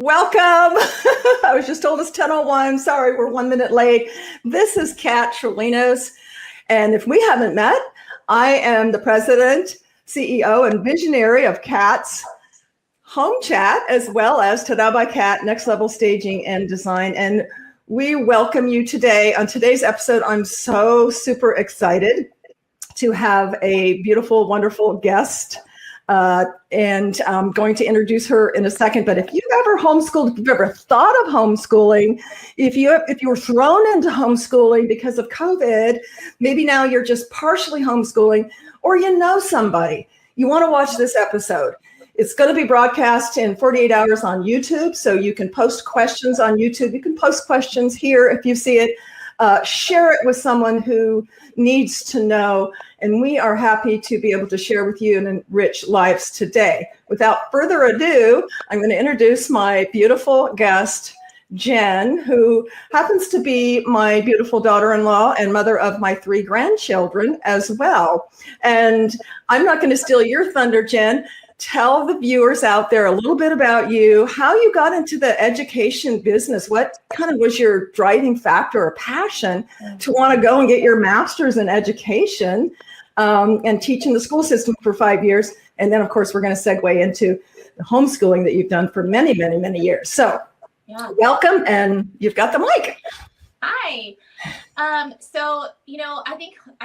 Welcome. I was just told it's 10:01. Sorry, we're 1 minute late. This is Kat Trelinos. And if we haven't met, I am the president, CEO, and visionary of Kat's Home Chat, as well as Tada by Kat, Next Level Staging and Design. And we welcome you today. On today's episode, I'm so super excited to have a beautiful, wonderful guest. And I'm going to introduce her in a second. But if you've ever homeschooled, if you've ever thought of homeschooling, if you were thrown into homeschooling because of COVID, maybe now you're just partially homeschooling, or you know somebody, you want to watch this episode. It's going to be broadcast in 48 hours on YouTube, so you can post questions on YouTube. You can post questions here if you see it. Share it with someone who needs to know, and we are happy to be able to share with you and enrich lives today. Without further ado, I'm going to introduce my beautiful guest, Jen, who happens to be my beautiful daughter-in-law and mother of my 3 grandchildren as well. And I'm not going to steal your thunder, Jen. Tell the viewers out there a little bit about you, how you got into the education business. What kind of was your driving factor or passion to want to go and get your master's in education and teach in the school system for 5 years? And then, of course, we're going to segue into the homeschooling that you've done for many, many, many years. So welcome, and you've got the mic. Hi. I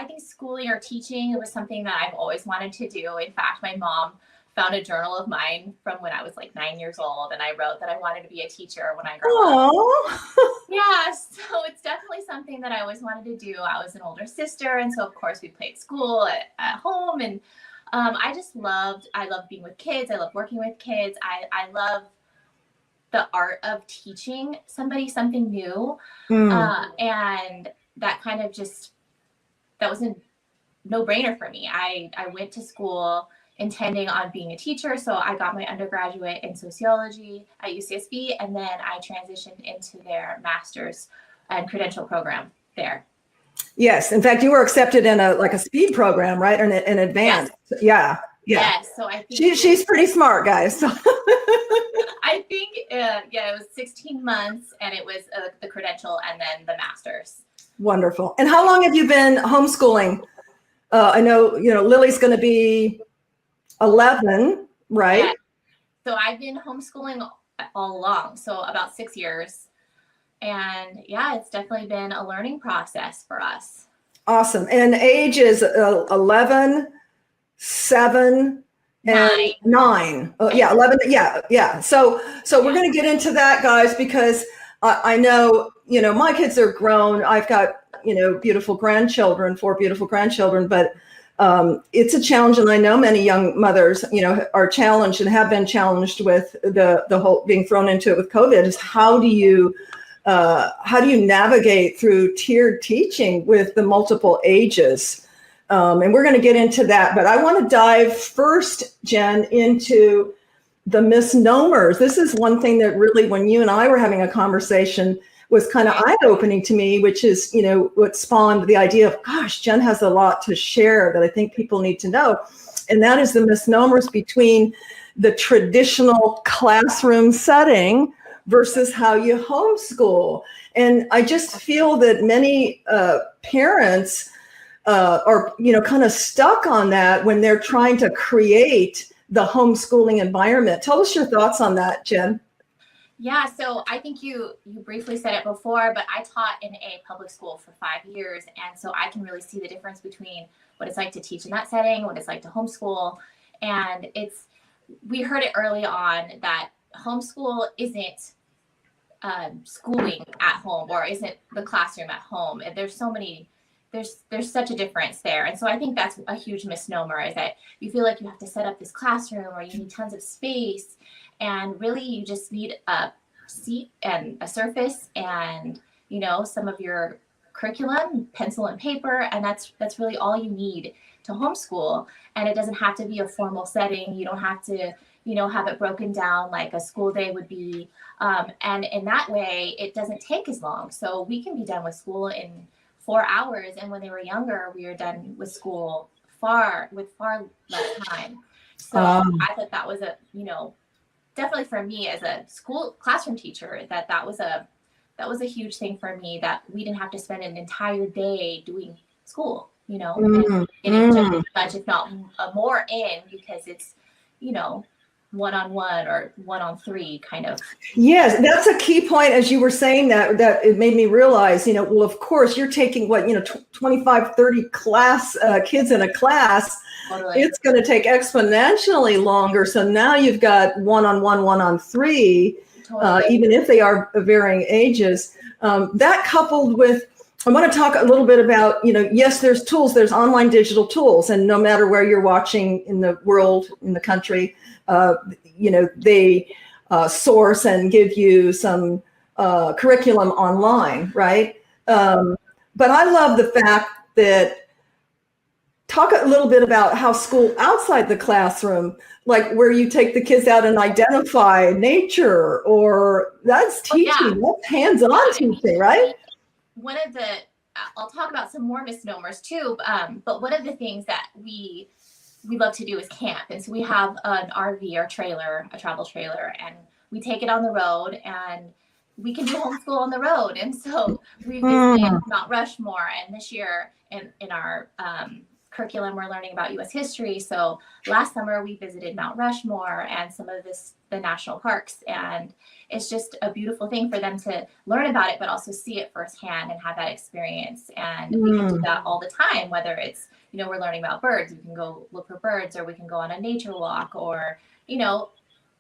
think schooling or teaching was something that I've always wanted to do. In fact, my mom found a journal of mine from when I was like 9 years old, and I wrote that I wanted to be a teacher when I grew up. Yeah, so it's definitely something that I always wanted to do. I was an older sister, and so of course we played school at home, and I loved being with kids. I love working with kids. I love the art of teaching somebody something new, and that kind of that was a no-brainer for me. I went to school intending on being a teacher. So I got my undergraduate in sociology at UCSB, and then I transitioned into their master's and credential program there. Yes. In fact, you were accepted in a speed program, right? Or in advance. Yes. Yeah. Yes. So I think she's pretty smart, guys. So. I think, it was 16 months, and it was the credential and then the master's. Wonderful. And how long have you been homeschooling? I know, Lily's going to be 11, right? Yeah. So I've been homeschooling all along, so about 6 years. And yeah, it's definitely been a learning process for us. Awesome. And age is 11, 7, and 9. Oh, yeah, 11. Yeah. So we're going to get into that, guys, because I know, my kids are grown. I've got, beautiful grandchildren, 4 beautiful grandchildren, but it's a challenge, and I know many young mothers, are challenged and have been challenged with the whole being thrown into it with COVID. Is how do you navigate through tiered teaching with the multiple ages? And we're going to get into that, but I want to dive first, Jen, into the misnomers. This is one thing that really, when you and I were having a conversation, was kind of eye-opening to me, which is, what spawned the idea of, gosh, Jen has a lot to share that I think people need to know. And that is the misnomers between the traditional classroom setting versus how you homeschool. And I just feel that many parents are, kind of stuck on that when they're trying to create the homeschooling environment. Tell us your thoughts on that, Jen. Yeah, so I think you briefly said it before, but I taught in a public school for 5 years. And so I can really see the difference between what it's like to teach in that setting, what it's like to homeschool. And we heard it early on that homeschool isn't schooling at home, or isn't the classroom at home. And there's such a difference there. And so I think that's a huge misnomer, is that you feel like you have to set up this classroom, or you need tons of space. And really, you just need a seat and a surface and, some of your curriculum, pencil and paper. And that's really all you need to homeschool. And it doesn't have to be a formal setting. You don't have to, have it broken down like a school day would be. And in that way, it doesn't take as long. So we can be done with school in 4 hours. And when they were younger, we were done with school far less time. So I thought that was definitely for me as a school classroom teacher, that was a huge thing for me, that we didn't have to spend an entire day doing school, and getting just as much, if not more in, because it's, one-on-one or one-on-three kind of. Yes, that's a key point. As you were saying that it made me realize, well, of course, you're taking 25, 30 kids in a class. Totally. It's going to take exponentially longer. So now you've got one-on-one, one-on-three, Totally. even if they are varying ages. That coupled with, I want to talk a little bit about, yes, there's tools, there's online digital tools, and no matter where you're watching in the world, in the country, they source and give you some curriculum online, right? But I love the fact that, talk a little bit about how school outside the classroom, like where you take the kids out and identify nature, or that's teaching, that's hands-on teaching, right? One of the, I'll talk about some more misnomers too, but one of the things that we love to do is camp. And so we have an RV or trailer, a travel trailer, and we take it on the road, and we can do homeschool on the road. And so we visited Mount Rushmore, and this year in our curriculum, we're learning about U.S. history. So last summer we visited Mount Rushmore and some of the national parks, and it's just a beautiful thing for them to learn about it, but also see it firsthand and have that experience. And we can do that all the time, whether it's, we're learning about birds, we can go look for birds, or we can go on a nature walk, or,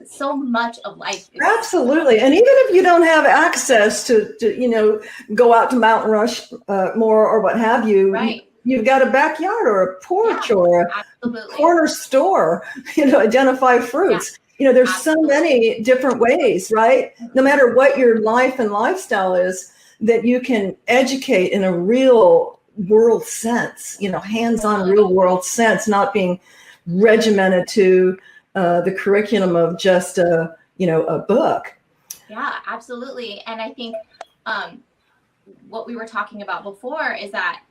so much of life. Absolutely. And even if you don't have access to go out to Mount Rushmore or what have you, right. You've got a backyard or a porch or a corner store, identify fruits. There's so many different ways, right? No matter what your life and lifestyle is, that you can educate in a real world sense, hands-on real world sense, not being regimented to the curriculum of just a book. Yeah, absolutely. And I think what we were talking about before is that,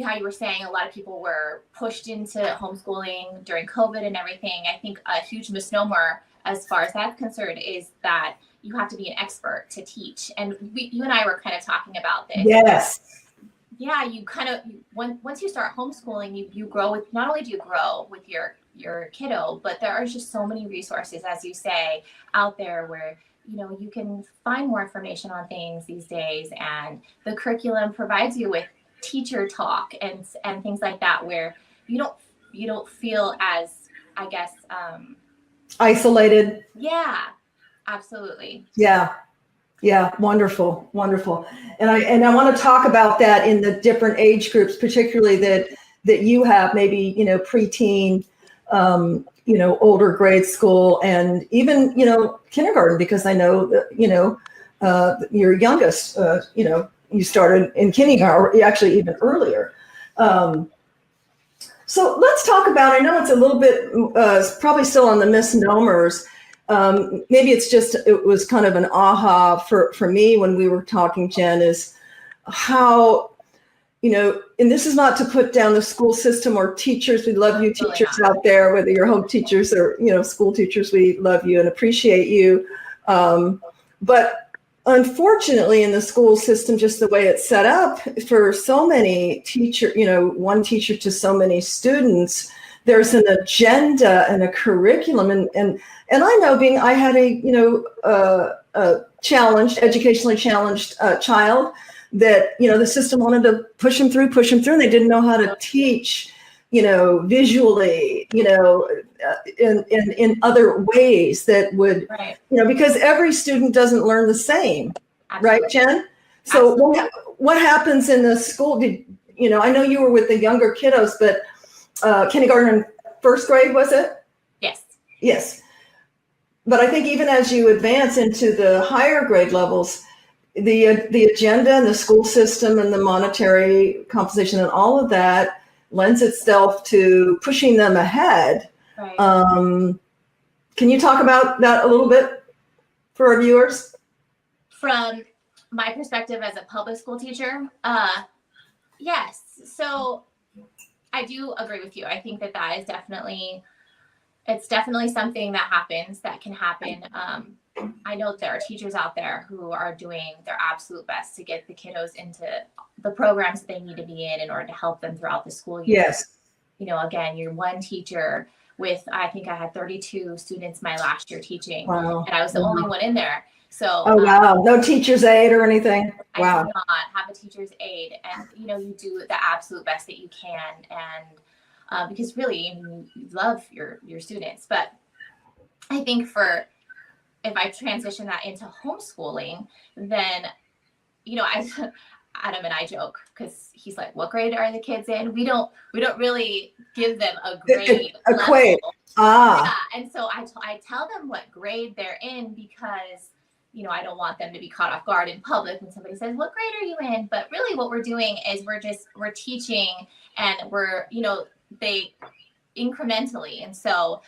how you were saying a lot of people were pushed into homeschooling during COVID and everything. I think a huge misnomer as far as that's concerned is that you have to be an expert to teach. And you and I were kind of talking about this. Yes. Yeah, you kind of, once you start homeschooling, you grow with, not only do you grow with your kiddo, but there are just so many resources, as you say, out there where you can find more information on things these days, and the curriculum provides you with teacher talk and things like that, where you don't feel as, I guess, isolated. Yeah, absolutely. Yeah, wonderful. And I want to talk about that in the different age groups, particularly that you have, maybe preteen, older grade school, and even kindergarten, because I know that your youngest you started in kindergarten, or actually even earlier. So let's talk about, I know it's a little bit probably still on the misnomers. Maybe it was kind of an aha for me when we were talking, Jen, is how, and this is not to put down the school system or teachers. We love you, teachers out there, whether you're home teachers or, school teachers, we love you and appreciate you. But unfortunately, in the school system, just the way it's set up for so many one teacher to so many students, there's an agenda and a curriculum. And I know, I had a educationally challenged child that, the system wanted to push them through, and they didn't know how to teach, visually, in other ways that would, right. Because every student doesn't learn the same. Absolutely. Right, Jen? So what happens in the school? I know you were with the younger kiddos, but kindergarten and first grade, was it? Yes. But I think even as you advance into the higher grade levels, the agenda and the school system and the monetary composition and all of that lends itself to pushing them ahead. Right. Can you talk about that a little bit for our viewers? From my perspective as a public school teacher, yes. So I do agree with you. I think that is definitely It's definitely something that happens, that can happen. I know there are teachers out there who are doing their absolute best to get the kiddos into the programs that they need to be in order to help them throughout the school year. Yes. You know, again, you're one teacher with, I think I had 32 students my last year teaching, Wow. and I was the only one in there. So, Oh, wow. No teacher's aide or anything. I Wow. do not have a teacher's aide, and you know, you do the absolute best that you can, and because really, I mean, you love your students. But I think for, if I transition that into homeschooling, then, you know, Adam and I joke, because he's like, "What grade are the kids in?" We don't really give them a grade Equate. level. Ah. Yeah, and so I tell them what grade they're in, because you know, I don't want them to be caught off guard in public when somebody says, "What grade are you in?" But really, what we're doing is we're teaching, and we're, you know, they incrementally, and so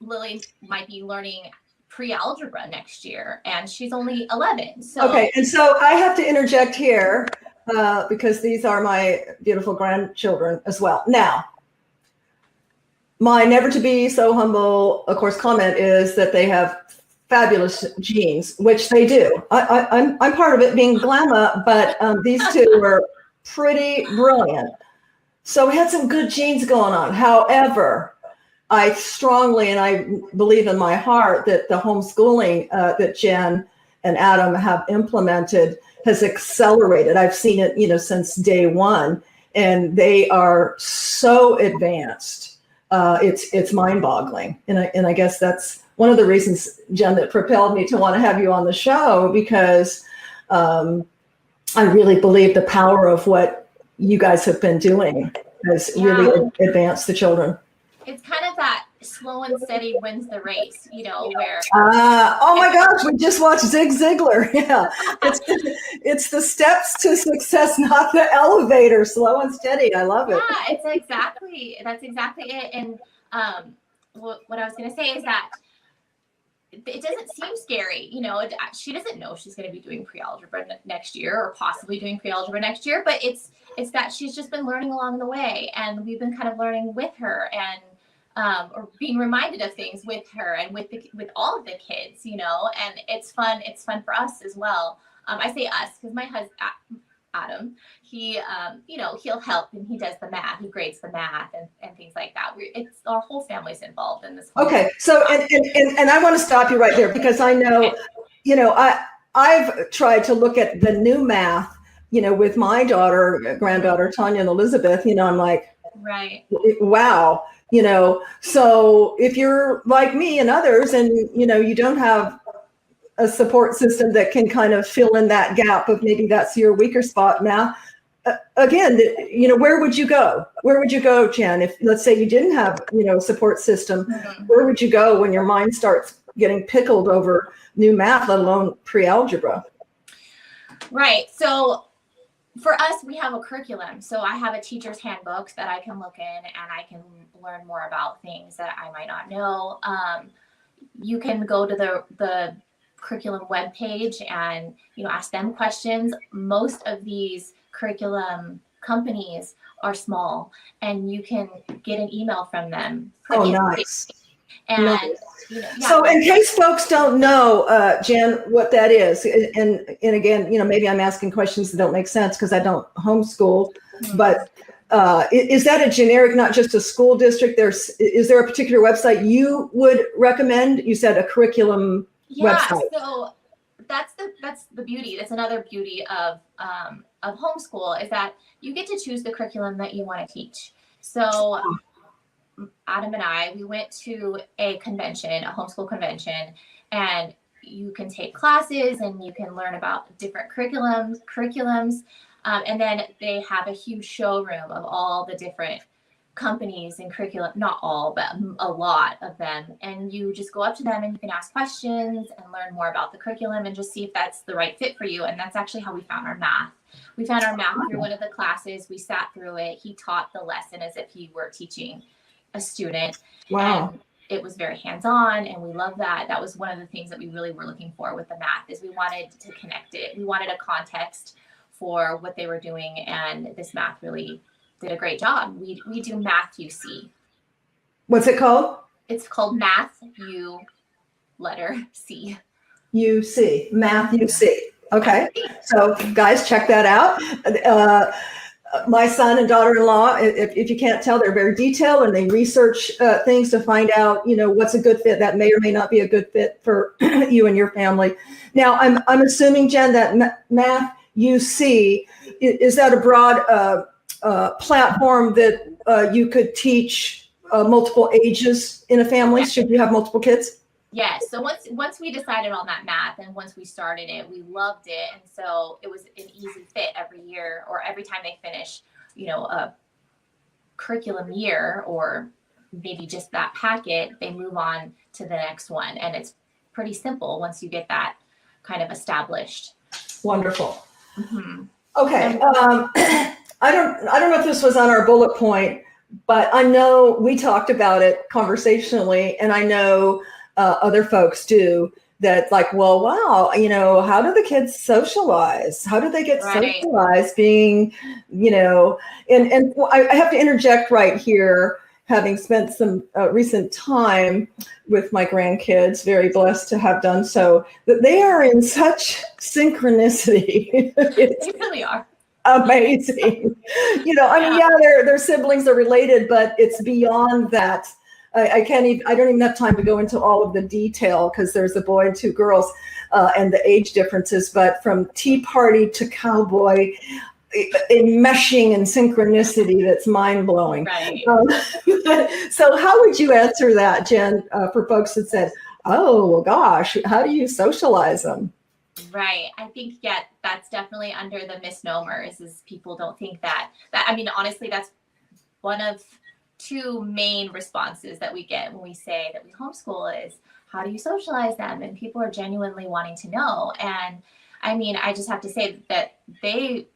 Lily might be learning pre-algebra next year, and she's only 11. So Okay, and so I have to interject here because these are my beautiful grandchildren as well. Now, my never to be so humble, of course, comment is that they have fabulous genes, which they do. I'm part of it being glamour, but these two are pretty brilliant. So we had some good genes going on. However, I strongly, and I believe in my heart, that the homeschooling that Jen and Adam have implemented has accelerated. I've seen it, you know, since day one, and they are so advanced. It's mind-boggling, and I guess that's one of the reasons, Jen, that propelled me to want to have you on the show, because I really believe the power of what you guys have been doing has really advanced the children. It's kind of that slow and steady wins the race, you know, where oh my gosh, we just watched Zig Ziglar. Yeah, it's the steps to success, not the elevator. Slow and steady. I love it. Yeah, that's exactly it. And what I was going to say is that it doesn't seem scary, you know. She doesn't know she's going to be doing pre-algebra next year, or possibly doing pre-algebra next year, but it's that she's just been learning along the way, and we've been kind of learning with her, and or being reminded of things with her, and with all of the kids, you know. And it's fun for us as well. I say us because my husband Adam, he you know, he'll help, and he does the math, he grades the math, and things like that. It's our whole family's involved in this. Okay, so and I want to stop you right there, because I know, you know, I've tried to look at the new math, you know, with my granddaughter Tanya and Elizabeth. You know, I'm like, right, wow, you know. So if you're like me and others, and you know, you don't have a support system that can kind of fill in that gap of maybe that's your weaker spot now. Again, you know, where would you go? Where would you go, Jen? If, let's say, you didn't have, you know, a support system, where would you go when your mind starts getting pickled over new math, let alone pre-algebra? Right. So for us, we have a curriculum. So I have a teacher's handbook that I can look in, and I can learn more about things that I might not know. You can go to the curriculum webpage and, you know, ask them questions. Most of these curriculum companies are small, and you can get an email from them. Oh, nice. And nice. You know, so in case folks don't know, Jen, what that is, and again, you know, maybe I'm asking questions that don't make sense because I don't homeschool, but is that a generic, not just a school district? Is there a particular website you would recommend? You said a curriculum website. So that's the beauty. That's another beauty of homeschool, is that you get to choose the curriculum that you want to teach. So Adam and I, we went to a convention, a homeschool convention, and you can take classes and you can learn about different curriculums. And then they have a huge showroom of all the different companies and curriculum, not all, but a lot of them. And you just go up to them and you can ask questions and learn more about the curriculum and just see if that's the right fit for you. And that's actually how we found our math. We found our math through one of the classes. We sat through it. He taught the lesson as if he were teaching a student. Wow. And it was very hands-on, and we love that. That was one of the things that we really were looking for with the math, is we wanted to connect it. We wanted a context for what they were doing, and this math really did a great job. We do math UC. What's it called? It's called Math U letter C. UC, Math UC. Okay. So guys, check that out. My son and daughter-in-law, if you can't tell, they're very detailed and they research things to find out, what's a good fit that may or may not be a good fit for you and your family. Now, I'm assuming, Jen, that Math UC, is that a broad platform that you could teach multiple ages in a family? Should you have multiple kids? Yes. So once we decided on that math and once we started it, we loved it. And so it was an easy fit every year or every time they finish, a curriculum year or maybe just that packet, they move on to the next one. And it's pretty simple once you get that kind of established. Wonderful. Mm-hmm. Okay. I don't know if this was on our bullet point, but I know we talked about it conversationally, and I know other folks do that, like, well, wow, how do the kids socialize? How do they get socialized being, and I have to interject right here, having spent some recent time with my grandkids, very blessed to have done so, that they are in such synchronicity. They really are. Amazing. Their siblings are related, but it's beyond that. I don't even have time to go into all of the detail because there's a boy and two girls and the age differences, but from tea party to cowboy, enmeshing and synchronicity that's mind blowing. Right. So how would you answer that, Jen, for folks that said, oh, well, gosh, how do you socialize them? Right. I think, that's definitely under the misnomers is people don't think that honestly, that's one of two main responses that we get when we say that we homeschool is, how do you socialize them? And people are genuinely wanting to know. And I just have to say that they've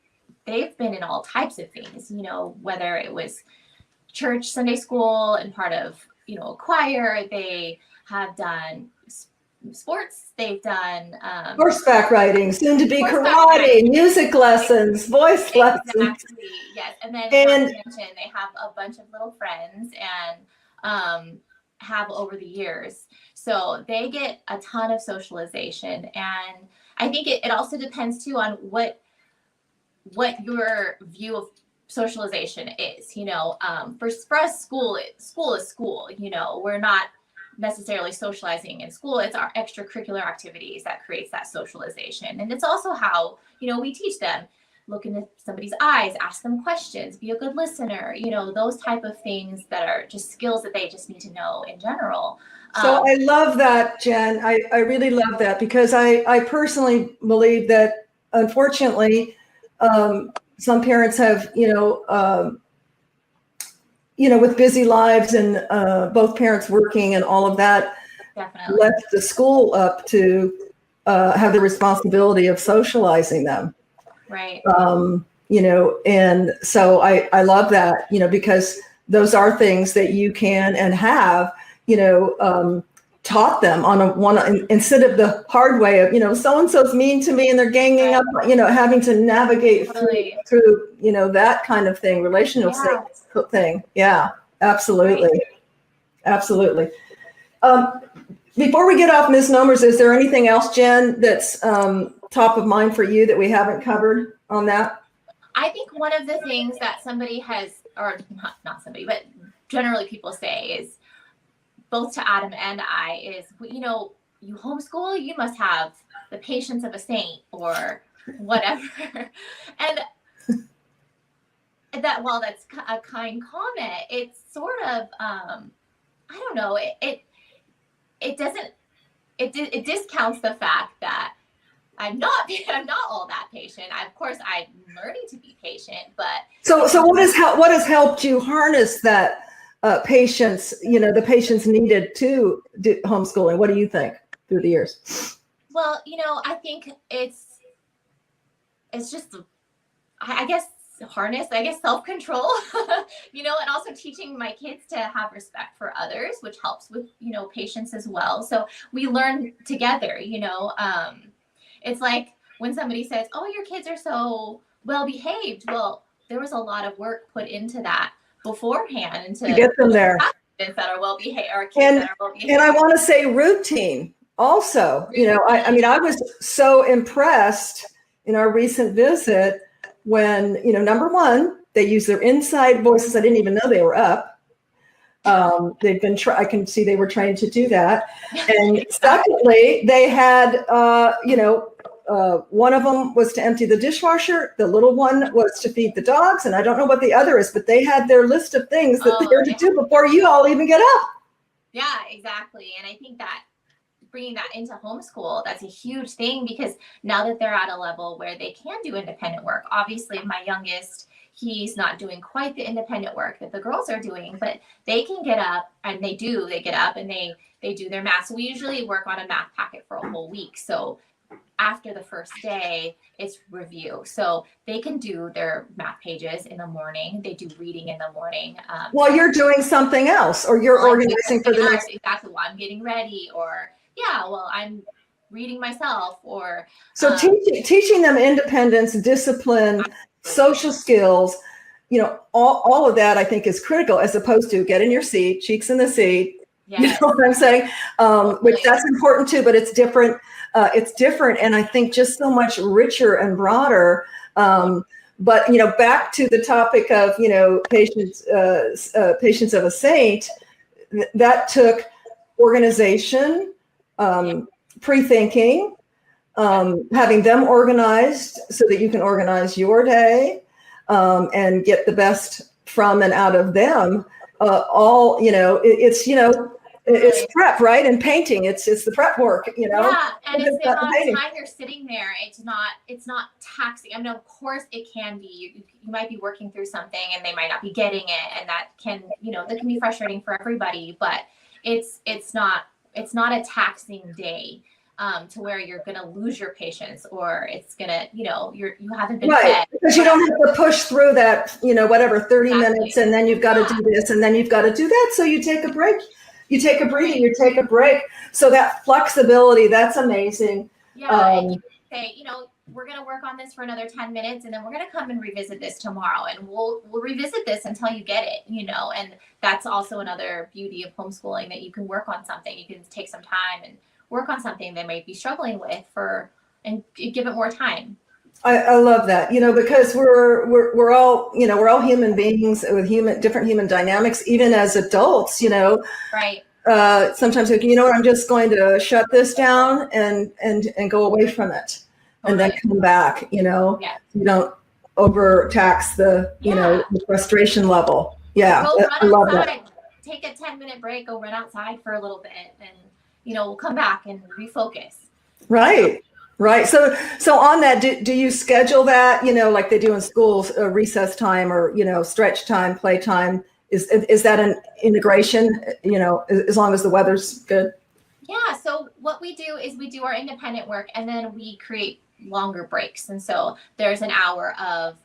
been in all types of things, whether it was church, Sunday school, and part of, a choir, they have done sports, they've done horseback riding, soon to be karate, music lessons, voice lessons. Exactly, yes. And then they have a bunch of little friends and have over the years. So they get a ton of socialization. And I think it also depends too on what your view of socialization is. For us, school is school. We're not necessarily socializing in school. It's our extracurricular activities that creates that socialization. And it's also how, we teach them, look into somebody's eyes, ask them questions, be a good listener, those type of things that are just skills that they just need to know in general. So I love that, Jen. I really love that because I personally believe that, unfortunately, some parents have, with busy lives and both parents working and all of that, Definitely left the school up to have the responsibility of socializing them. Right. And so I love that, because those are things that you can and have, taught them instead of the hard way of, so-and-so's mean to me and they're ganging up, having to navigate through, that kind of thing, relational thing. Yeah, absolutely. Right. Absolutely. Before we get off misnomers, is there anything else, Jen, that's top of mind for you that we haven't covered on that? I think one of the things that somebody has, or not somebody, but generally people say is, both to Adam and I, is, you homeschool, you must have the patience of a saint or whatever. And that, while that's a kind comment, it's sort of, I don't know, it discounts the fact that I'm not all that patient. Of course, I'm learning to be patient, but so what has helped you harness that patience? The patience needed to do homeschooling. What do you think through the years? Well, I think it's just, I guess, self-control, and also teaching my kids to have respect for others, which helps with, patience as well. So we learn together, it's like when somebody says, oh, your kids are so well behaved. Well, there was a lot of work put into that beforehand and to get them there. students that are well behaved, or kids And, that are well behaved. and I want to say routine also. I mean, I was so impressed in our recent visit when, number one, they use their inside voices. I didn't even know they were up. They've been, I can see they were trained to do that. And secondly, they had, one of them was to empty the dishwasher. The little one was to feed the dogs. And I don't know what the other is, but they had their list of things that they're to do before you all even get up. Yeah, exactly. And I think that bringing that into homeschool, that's a huge thing, because now that they're at a level where they can do independent work, obviously my youngest, he's not doing quite the independent work that the girls are doing, but they can get up, and they get up and they do their math. So we usually work on a math packet for a whole week. So after the first day, it's review. So they can do their math pages in the morning. They do reading in the morning. While you're doing something else, or you're organizing for the next. Exactly. While I'm getting ready, or I'm reading myself, or. So teaching them independence, discipline, social skills, all of that I think is critical, as opposed to get in your seat, cheeks in the seat. Yes. You know what I'm saying? Which that's important too, but it's different. And I think just so much richer and broader. But back to the topic of patience of a saint. That took organization, pre-thinking, having them organized so that you can organize your day, and get the best from and out of them. It's prep, right? And painting, it's the prep work, Yeah, and it's the amount of time you're sitting there. It's not taxing. I mean, of course it can be. You might be working through something and they might not be getting it, and that can be frustrating for everybody. But it's not a taxing day. To where you're going to lose your patience, or it's going to, you haven't been fed. Because you don't have to push through that, 30 minutes, and then you've got to do this, and then you've got to do that. So you take a break, you take a breather, you take a break. So that flexibility, that's amazing. Yeah, and you can say, we're going to work on this for another 10 minutes, and then we're going to come and revisit this tomorrow, and we'll revisit this until you get it, and that's also another beauty of homeschooling, that you can work on something. You can take some time and work on something they might be struggling with and give it more time. I love that, because we're all human beings with different human dynamics, even as adults, Right. Sometimes I'm just going to shut this down and go away from it, and then come back, You don't overtax the frustration level. Yeah. I love that. Take a 10-minute break, go run outside for a little bit, and we'll come back and refocus. Right. So on that, do you schedule that, like they do in schools, recess time, or, stretch time, play time? Is that an integration, as long as the weather's good? Yeah. So what we do is we do our independent work, and then we create longer breaks. And so there's an hour of,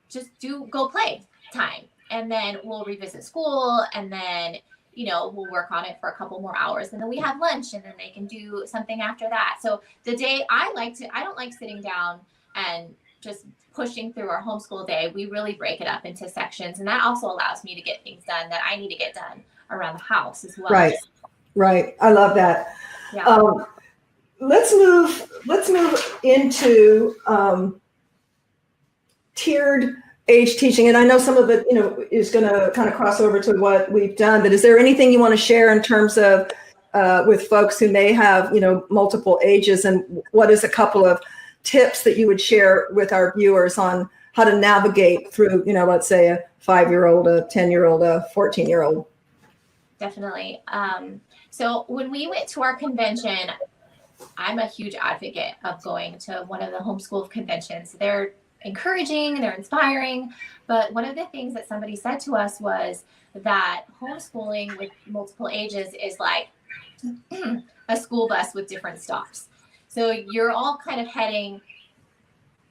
just go play time. And then we'll revisit school, and then we'll work on it for a couple more hours, and then we have lunch, and then they can do something after that. So the day I don't like sitting down and just pushing through our homeschool day. We really break it up into sections, and that also allows me to get things done that I need to get done around the house as well. Right. I love that. Yeah. Let's move into tiered age teaching. And I know some of it, is going to kind of cross over to what we've done, but is there anything you want to share in terms of with folks who may have, multiple ages, and what is a couple of tips that you would share with our viewers on how to navigate through, let's say a 5-year-old, a 10-year-old, a 14-year-old? Definitely. So when we went to our convention, I'm a huge advocate of going to one of the homeschool conventions. They're encouraging, they're inspiring, but one of the things that somebody said to us was that homeschooling with multiple ages is like a school bus with different stops. So you're all kind of heading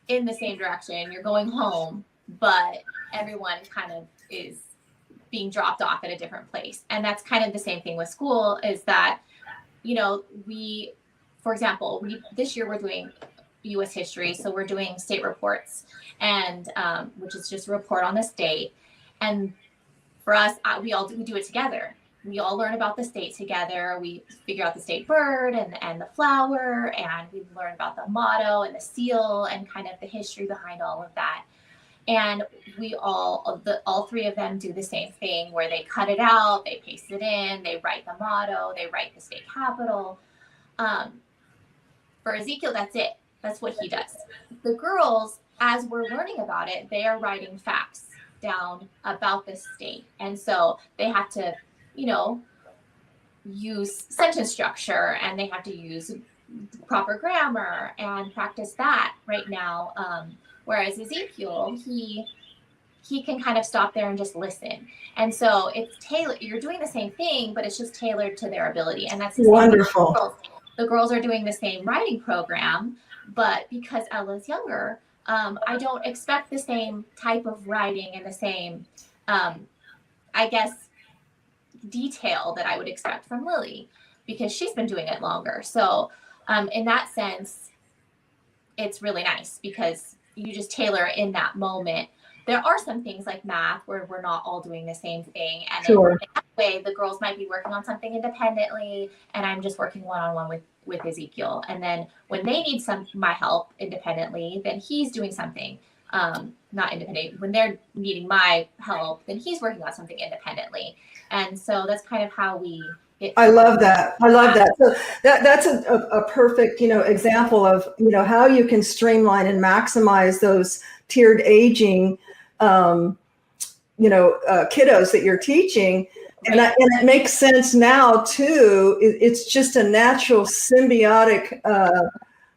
in the same direction, you're going home, but everyone kind of is being dropped off at a different place. And that's kind of the same thing with school, is that, for example, this year we're doing U.S. history, so we're doing state reports, and which is just a report on the state. And for us, we do it together. We all learn about the state together. We figure out the state bird and the flower, and we learn about the motto and the seal and kind of the history behind all of that. And we all three of them do the same thing where they cut it out, they paste it in, they write the motto, they write the state capital. For Ezekiel, that's it. That's what he does. The girls, as we're learning about it, they are writing facts down about the state. And so they have to, use sentence structure, and they have to use proper grammar and practice that right now. Whereas Ezekiel, he can kind of stop there and just listen. And so it's tailored. You're doing the same thing, but it's just tailored to their ability. And that's wonderful. The girls are doing the same writing program, but because Ella's younger, I don't expect the same type of writing and the same, I guess, detail that I would expect from Lily, because she's been doing it longer. So in that sense, it's really nice because you just tailor in that moment. There are some things like math where we're not all doing the same thing. And sure. In that way, the girls might be working on something independently, and I'm just working one-on-one with Ezekiel. And then when they need my help independently, then he's doing something not independent. When they're needing my help, then he's working on something independently. And so that's kind of how we I love that. So that's a perfect, example of, how you can streamline and maximize those tiered aging, kiddos that you're teaching. And it makes sense now too. It's just a natural symbiotic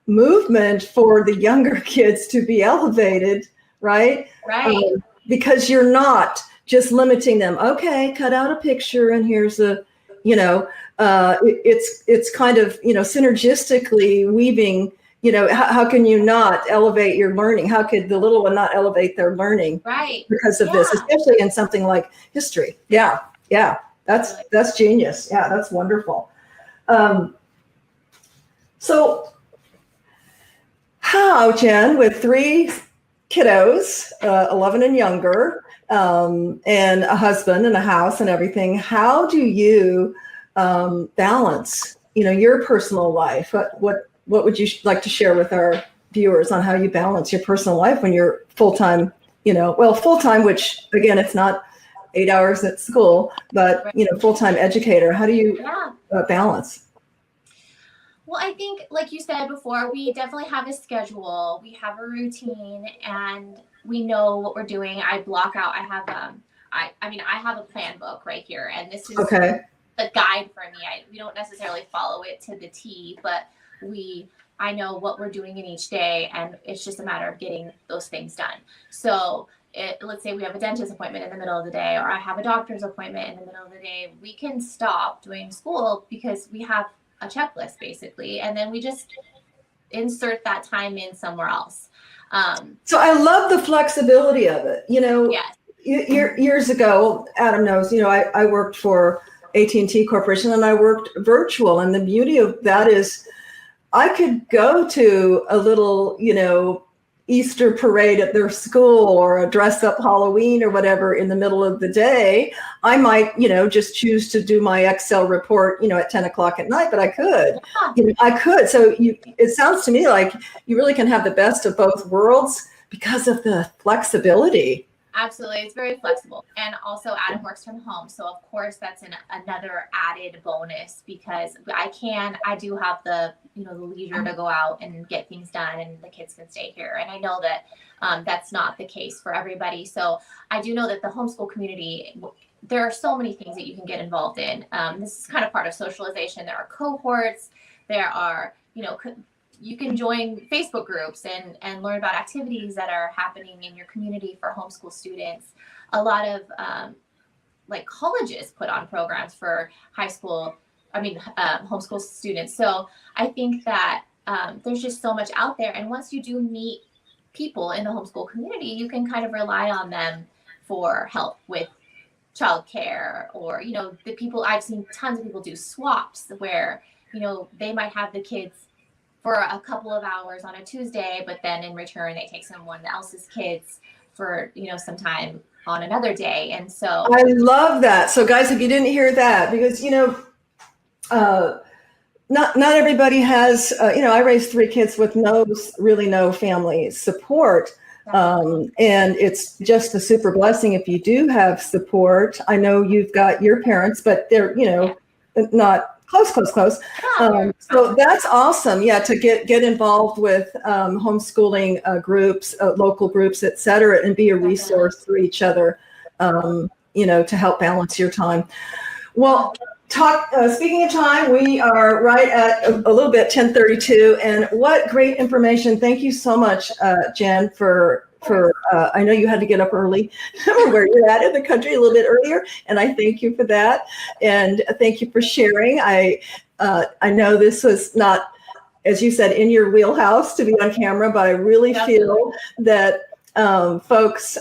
movement for the younger kids to be elevated, right? Right. Because you're not just limiting them. Okay, cut out a picture and here's it's kind of, synergistically weaving, how can you not elevate your learning? How could the little one not elevate their learning? Right. Because of this, especially in something like history. Yeah. That's genius. Yeah, that's wonderful. So how, Jen, with 3 kiddos, 11 and younger, and a husband and a house and everything, how do you balance, your personal life? What would you like to share with our viewers on how you balance your personal life when you're full-time, full-time, which again, it's not 8 hours at school, but, full-time educator. How do you balance? Well, I think, like you said before, we definitely have a schedule. We have a routine, and we know what we're doing. I block out. I have I have a plan book right here, and this is the guide for me. We don't necessarily follow it to the T, but I know what we're doing in each day, and it's just a matter of getting those things done. So let's say we have a dentist appointment in the middle of the day, or I have a doctor's appointment in the middle of the day. We can stop doing school because we have a checklist basically, and then we just insert that time in somewhere else. So I love the flexibility of it. Yes. Years ago, Adam knows, I worked for AT&T Corporation, and I worked virtual. And the beauty of that is I could go to a little, Easter parade at their school, or a dress up Halloween or whatever in the middle of the day. I might, just choose to do my Excel report, at 10 o'clock at night, but I could, I could. So it sounds to me like you really can have the best of both worlds because of the flexibility. Absolutely. It's very flexible. And also Adam works from home. So of course that's another added bonus, because I do have the leisure to go out and get things done, and the kids can stay here. And I know that that's not the case for everybody. So I do know that the homeschool community, there are so many things that you can get involved in. This is kind of part of socialization. There are cohorts, there are, you can join Facebook groups and learn about activities that are happening in your community for homeschool students. A lot of colleges put on programs for homeschool students. So I think that there's just so much out there. And once you do meet people in the homeschool community, you can kind of rely on them for help with childcare, or, the people, I've seen tons of people do swaps where, they might have the kids for a couple of hours on a Tuesday, but then in return they take someone else's kids for some time on another day. And so I love that. So guys, if you didn't hear that, because, not everybody has, I raised 3 kids with really no family support. And it's just a super blessing if you do have support. I know you've got your parents, but they're, not close. So that's awesome. Yeah. To get involved with homeschooling groups, local groups, et cetera, and be a resource for each other, to help balance your time. Well, speaking of time, we are right at a little bit 10:32, and what great information. Thank you so much, Jen, for I know you had to get up early where you're at in the country a little bit earlier, and I thank you for that, and thank you for sharing. I know this was not, as you said, in your wheelhouse to be on camera, but I really feel that folks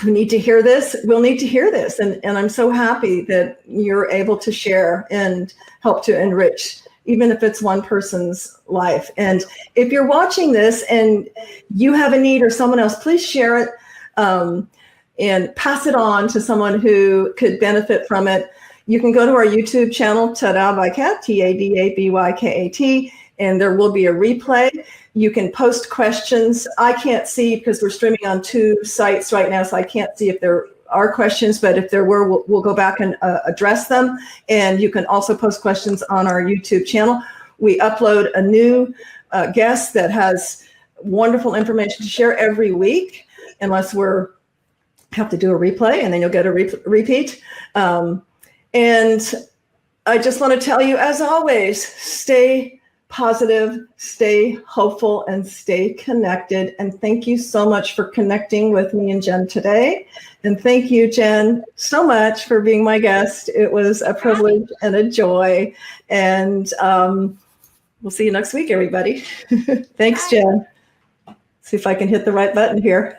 who need to hear this will need to hear this. And I'm so happy that you're able to share and help to enrich, even if it's one person's life. And if you're watching this and you have a need or someone else, please share it and pass it on to someone who could benefit from it. You can go to our YouTube channel, Tada by Kat, TADABYKAT, and there will be a replay. You can post questions. I can't see because we're streaming on 2 sites right now, so I can't see if there are questions, but if there were, we'll go back and address them. And you can also post questions on our YouTube channel. We upload a new guest that has wonderful information to share every week, unless have to do a replay, and then you'll get a repeat. And I just want to tell you, as always, stay positive, stay hopeful, and stay connected. And thank you so much for connecting with me and Jen today. And thank you, Jen, so much for being my guest. It was a privilege and a joy. And we'll see you next week, everybody. Thanks, Jen. See if I can hit the right button here.